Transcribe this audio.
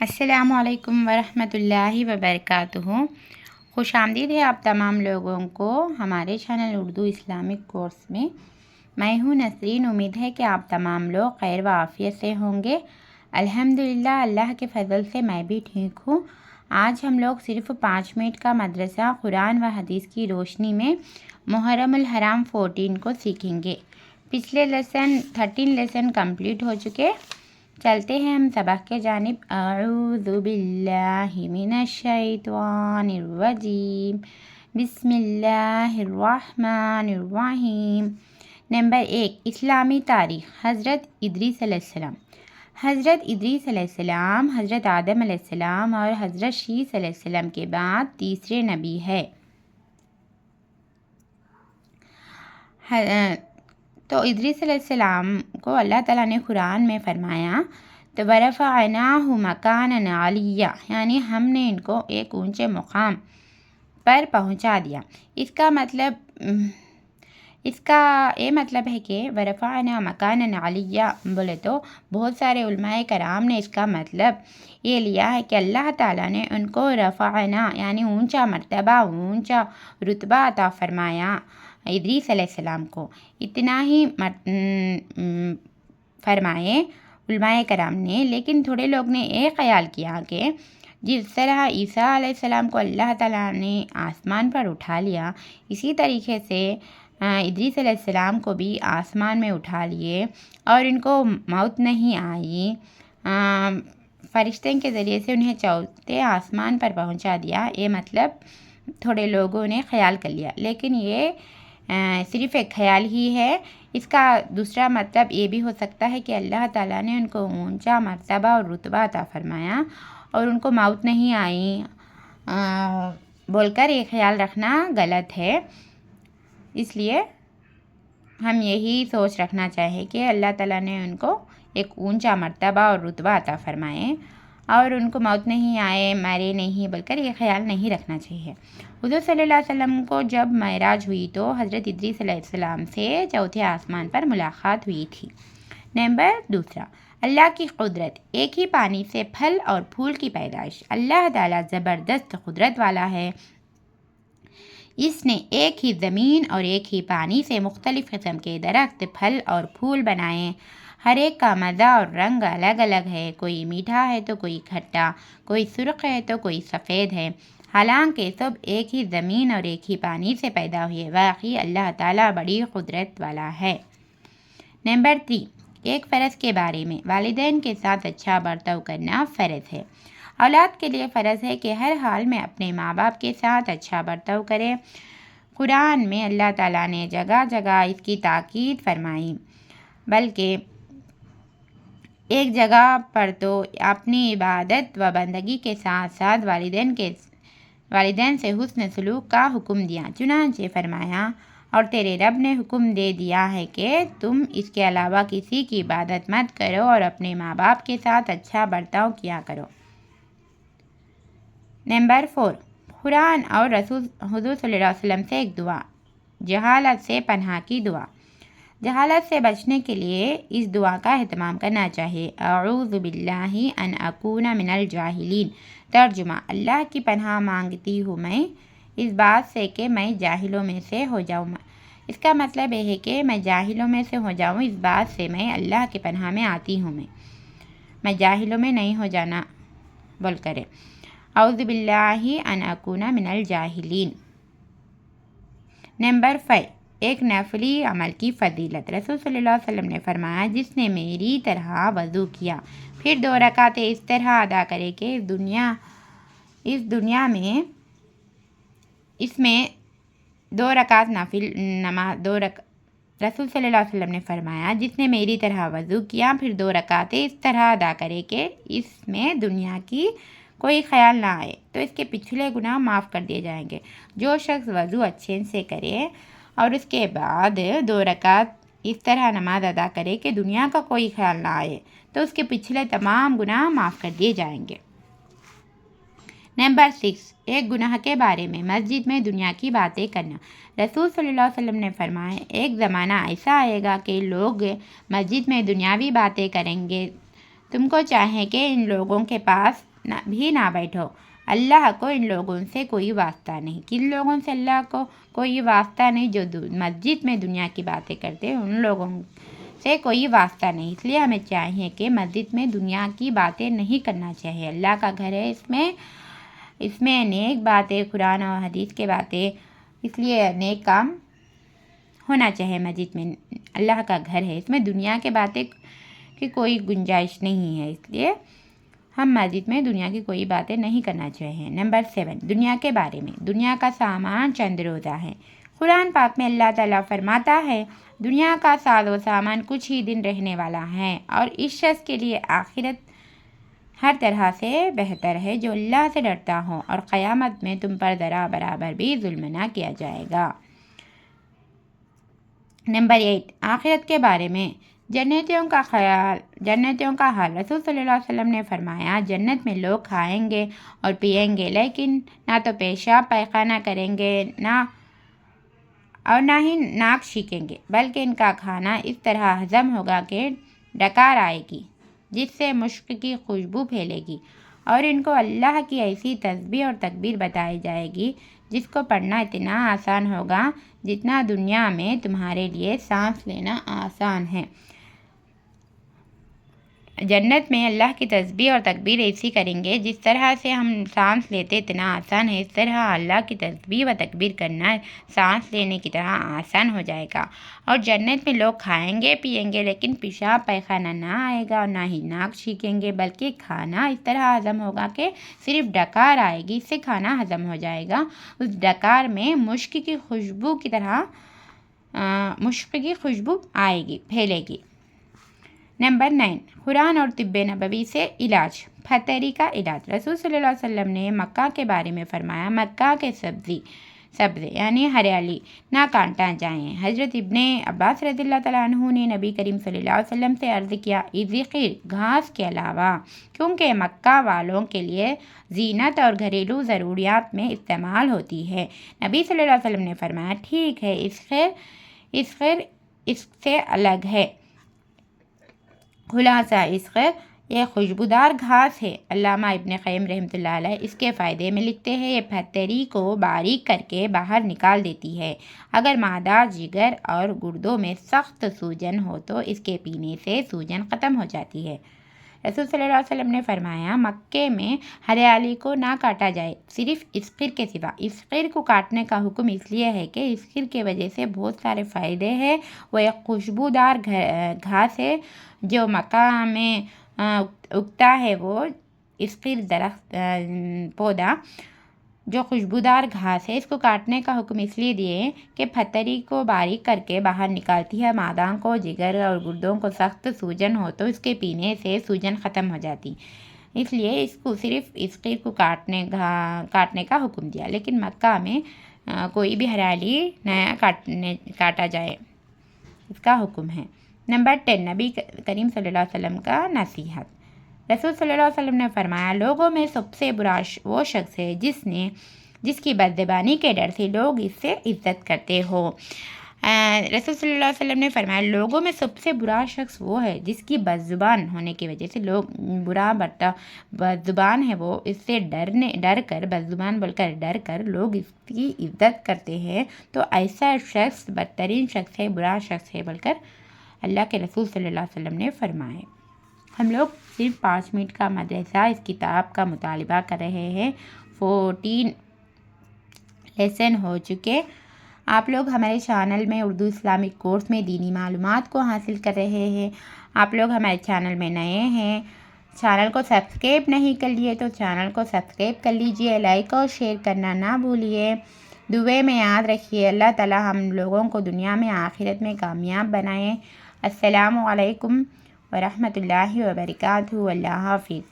السلام علیکم ورحمۃ اللہ وبرکاتہ۔ خوش آمدید ہے آپ تمام لوگوں کو ہمارے چینل اردو اسلامک کورس میں۔ میں ہوں نسرین، امید ہے کہ آپ تمام لوگ خیر و عافیت سے ہوں گے۔ الحمدللہ اللہ کے فضل سے میں بھی ٹھیک ہوں۔ آج ہم لوگ صرف 5 منٹ کا مدرسہ قرآن و حدیث کی روشنی میں محرم الحرام 14 کو سیکھیں گے۔ پچھلے 13 لیسن کمپلیٹ ہو چکے۔ چلتے ہیں ہم سبق کے جانب۔ اعوذ باللہ من الشیطان الرجیم، بسم اللہ الرحمن الرحیم۔ نمبر 1، اسلامی تاریخ۔ حضرت ادریس علیہ السلام۔ حضرت ادریس علیہ السلام حضرت آدم علیہ السلام اور حضرت شیس علیہ السلام کے بعد تیسرے نبی ہے۔ تو ادریس علیہ السلام کو اللہ تعالیٰ نے قرآن میں فرمایا تو وَرَفَعْنَاهُ مَكَانًا عَلِيًّا، یعنی ہم نے ان کو ایک اونچے مقام پر پہنچا دیا۔ اس کا یہ مطلب ہے کہ وَرَفَعْنَاهُ مَكَانًا عَلِيًّا بولے تو بہت سارے علماء کرام نے اس کا مطلب یہ لیا ہے کہ اللہ تعالیٰ نے ان کو رفعنا یعنی اونچا مرتبہ، اونچا رتبہ عطا فرمایا ادریس علیہ السلام کو۔ اتنا ہی فرمائے علماء کرام نے، لیکن تھوڑے لوگ نے یہ خیال کیا کہ جس طرح عیسیٰ علیہ السلام کو اللہ تعالیٰ نے آسمان پر اٹھا لیا، اسی طریقے سے ادریس علیہ السلام کو بھی آسمان میں اٹھا لیے اور ان کو موت نہیں آئی، فرشتے کے ذریعے سے انہیں چوتھے آسمان پر پہنچا دیا۔ یہ مطلب تھوڑے لوگوں نے خیال کر لیا، لیکن یہ صرف ایک خیال ہی ہے۔ اس کا دوسرا مطلب یہ بھی ہو سکتا ہے کہ اللہ تعالیٰ نے ان کو اونچا مرتبہ اور رتبہ عطا فرمایا اور ان کو موت نہیں آئی بول کر یہ خیال رکھنا غلط ہے۔ اس لیے ہم یہی سوچ رکھنا چاہیے کہ اللہ تعالیٰ نے ان کو ایک اونچا مرتبہ اور رتبہ عطا فرمائے اور ان کو موت نہیں آئے، مرے نہیں بول کر یہ خیال نہیں رکھنا چاہیے۔ حضور صلی اللہ علیہ وسلم کو جب معراج ہوئی تو حضرت ادریس علیہ السلام سے چوتھے آسمان پر ملاقات ہوئی تھی۔ نمبر 2، اللہ کی قدرت۔ ایک ہی پانی سے پھل اور پھول کی پیدائش۔ اللہ تعالیٰ زبردست قدرت والا ہے۔ اس نے ایک ہی زمین اور ایک ہی پانی سے مختلف قسم کے درخت، پھل اور پھول بنائے۔ ہر ایک کا مزہ اور رنگ الگ الگ ہے، کوئی میٹھا ہے تو کوئی کھٹا، کوئی سرخ ہے تو کوئی سفید ہے، حالانکہ سب ایک ہی زمین اور ایک ہی پانی سے پیدا ہوئے۔ واقعی اللہ تعالیٰ بڑی قدرت والا ہے۔ نمبر 3، ایک فرض کے بارے میں۔ والدین کے ساتھ اچھا برتاؤ کرنا فرض ہے۔ اولاد کے لیے فرض ہے کہ ہر حال میں اپنے ماں باپ کے ساتھ اچھا برتاؤ کرے۔ قرآن میں اللہ تعالیٰ نے جگہ جگہ اس کی تاکید فرمائی، بلکہ ایک جگہ پر تو اپنی عبادت و بندگی کے ساتھ ساتھ والدین سے حسن سلوک کا حکم دیا۔ چنانچہ فرمایا، اور تیرے رب نے حکم دے دیا ہے کہ تم اس کے علاوہ کسی کی عبادت مت کرو اور اپنے ماں باپ کے ساتھ اچھا برتاؤ کیا کرو۔ نمبر 4، قرآن اور حضور صلی اللہ علیہ وسلم سے ایک دعا۔ جہالت سے پناہ کی دعا۔ جہالت سے بچنے کے لیے اس دعا کا اہتمام کرنا چاہیے۔ اعوذ باللہ ان اکون من الجاہلین۔ ترجمہ، اللہ کی پناہ مانگتی ہوں میں اس بات سے کہ میں جاہلوں میں سے ہو جاؤں۔ اس کا مطلب یہ ہے کہ میں جاہلوں میں سے ہو جاؤں، اس بات سے میں اللہ کی پناہ میں آتی ہوں، میں جاہلوں میں نہیں ہو جانا بول کرے۔ اعوذ باللہ ان اکون من الجاہلین۔ نمبر 5، ایک نفلی عمل کی فضیلت۔ رسول صلی اللہ علیہ وسلم نے فرمایا، جس نے میری طرح وضو کیا پھر 2 رکعتیں اس طرح ادا کرے کہ اس میں 2 رکعت نفل نماز رسول صلی اللہ علیہ وسلم نے فرمایا، جس نے میری طرح وضو کیا پھر 2 رکعتیں اس طرح ادا کرے کہ اس میں دنیا کی کوئی خیال نہ آئے تو اس کے پچھلے گناہ معاف کر دیے جائیں گے۔ جو شخص وضو اچھے سے کرے اور اس کے بعد 2 رکعت اس طرح نماز ادا کرے کہ دنیا کا کوئی خیال نہ آئے تو اس کے پچھلے تمام گناہ معاف کر دیے جائیں گے۔ نمبر 6، ایک گناہ کے بارے میں۔ مسجد میں دنیا کی باتیں کرنا۔ رسول صلی اللہ علیہ وسلم نے فرمایا، ایک زمانہ ایسا آئے گا کہ لوگ مسجد میں دنیاوی باتیں کریں گے۔ تم کو چاہے کہ ان لوگوں کے پاس نہ بیٹھو۔ اللہ کو ان لوگوں سے کوئی واسطہ نہیں۔ کن لوگوں سے اللہ کو کوئی واسطہ نہیں؟ جو مسجد میں دنیا کی باتیں کرتے ہیں ان لوگوں سے کوئی واسطہ نہیں۔ اس لیے ہمیں چاہیے کہ مسجد میں دنیا کی باتیں نہیں کرنا چاہیے۔ اللہ کا گھر ہے، اس میں نیک باتیں، قرآن اور حدیث کے باتیں، اس لیے نیک کام ہونا چاہیے۔ مسجد میں اللہ کا گھر ہے، اس میں دنیا کے باتیں کی کوئی گنجائش نہیں ہے، اس لیے ہم مسجد میں دنیا کی کوئی باتیں نہیں کرنا چاہیے۔ نمبر 7، دنیا کے بارے میں۔ دنیا کا سامان چند روزہ ہے۔ قرآن پاک میں اللہ تعالیٰ فرماتا ہے دنیا کا ساز و سامان کچھ ہی دن رہنے والا ہے، اور اس شخص کے لیے آخرت ہر طرح سے بہتر ہے جو اللہ سے ڈرتا ہو، اور قیامت میں تم پر ذرا برابر بھی ظلم نہ کیا جائے گا۔ نمبر 8، آخرت کے بارے میں۔ جنتیوں کا حال۔ رسول صلی اللہ علیہ وسلم نے فرمایا جنت میں لوگ کھائیں گے اور پئیں گے، لیکن نہ تو پیشاب پائخانہ کریں گے اور نہ ہی ناک چھینکیں گے، بلکہ ان کا کھانا اس طرح ہضم ہوگا کہ ڈکار آئے گی جس سے مشک کی خوشبو پھیلے گی، اور ان کو اللہ کی ایسی تسبیح اور تکبیر بتائی جائے گی جس کو پڑھنا اتنا آسان ہوگا جتنا دنیا میں تمہارے لیے سانس لینا آسان ہے۔ جنت میں اللہ کی تسبیح اور تکبیر ایسی کریں گے جس طرح سے ہم سانس لیتے اتنا آسان ہے، اس طرح اللہ کی تسبیح و تکبیر کرنا سانس لینے کی طرح آسان ہو جائے گا۔ اور جنت میں لوگ کھائیں گے پئیں گے، لیکن پیشاب پائخانہ نہ آئے گا اور نہ ہی ناک چھینکیں گے، بلکہ کھانا اس طرح ہضم ہوگا کہ صرف ڈکار آئے گی، اس سے کھانا ہضم ہو جائے گا۔ اس ڈکار میں مشک کی خوشبو آئے گی، پھیلے گی۔ نمبر 9، قرآن اور طب نبوی سے علاج۔ پھتری کا علاج۔ رسول صلی اللہ علیہ وسلم نے مکہ کے بارے میں فرمایا مکہ کے سبزے یعنی ہریالی نہ کاٹا جائیں۔ حضرت ابن عباس رضی اللہ تعالیٰ عنہ نے نبی کریم صلی اللہ علیہ وسلم سے عرض کیا اذخر، گھاس کے علاوہ، کیونکہ مکہ والوں کے لیے زینت اور گھریلو ضروریات میں استعمال ہوتی ہے۔ نبی صلی اللہ علیہ وسلم نے فرمایا ٹھیک ہے، اذخر اس سے الگ ہے۔ خلاصہ اذخر یہ خوشبودار گھاس ہے۔ علامہ ابن قیم رحمۃ اللہ علیہ اس کے فائدے میں لکھتے ہیں یہ پھتری کو باریک کر کے باہر نکال دیتی ہے۔ اگر معدہ، جگر اور گردوں میں سخت سوجن ہو تو اس کے پینے سے سوجن ختم ہو جاتی ہے۔ رسول صلی اللہ علیہ وسلم نے فرمایا مکے میں ہریالی کو نہ کاٹا جائے، صرف اذخر کے سوا۔ اذخر کو کاٹنے کا حکم اس لیے ہے کہ اذخر کی وجہ سے بہت سارے فائدے ہیں۔ وہ ایک خوشبودار گھاس ہے جو مکہ میں اگتا ہے۔ وہ اذخر درخت پودا جو خوشبودار گھاس ہے، اس کو کاٹنے کا حکم اس لیے دیے کہ پھتری کو باریک کر کے باہر نکالتی ہے۔ معدہ کو، جگر اور گردوں کو سخت سوجن ہو تو اس کے پینے سے سوجن ختم ہو جاتی، اس لیے اس کو صرف اذخر کو کاٹنے کا حکم دیا، لیکن مکہ میں کوئی بھی ہریالی نیا کاٹا جائے اس کا حکم ہے۔ نمبر 10، نبی کریم صلی اللہ علیہ وسلم کا نصیحت۔ رسول صلی اللہ علیہ وسلم نے فرمایا لوگوں میں سب سے برا وہ شخص ہے جس کی بدزبانی کے ڈر سے لوگ اس سے عزت کرتے ہو۔ رسول صلی اللہ علیہ وسلم نے فرمایا لوگوں میں سب سے برا شخص وہ ہے جس کی بدزبان ہونے کی وجہ سے لوگ بدزبان ہے، وہ اس سے ڈر کر بدزبان بول کر ڈر کر لوگ اس کی عزت کرتے ہیں، تو ایسا شخص بدترین شخص ہے، برا شخص ہے بول کر اللہ کے رسول صلی اللہ علیہ وسلم نے فرمائے۔ ہم لوگ صرف 5 منٹ کا مدرسہ اس کتاب کا مطالبہ کر رہے ہیں، 14 لیسن ہو چکے۔ آپ لوگ ہمارے چینل میں اردو اسلامک کورس میں دینی معلومات کو حاصل کر رہے ہیں۔ آپ لوگ ہمارے چینل میں نئے ہیں، چینل کو سبسکرائب نہیں کر لیے تو چینل کو سبسکرائب کر لیجئے، لائک اور شیئر کرنا نہ بھولیے۔ دعا میں یاد رکھیے اللہ تعالیٰ ہم لوگوں کو دنیا میں آخرت میں کامیاب بنائے۔ السلام علیکم ورحمۃ اللہ وبرکاتہ۔ اللہ حافظ۔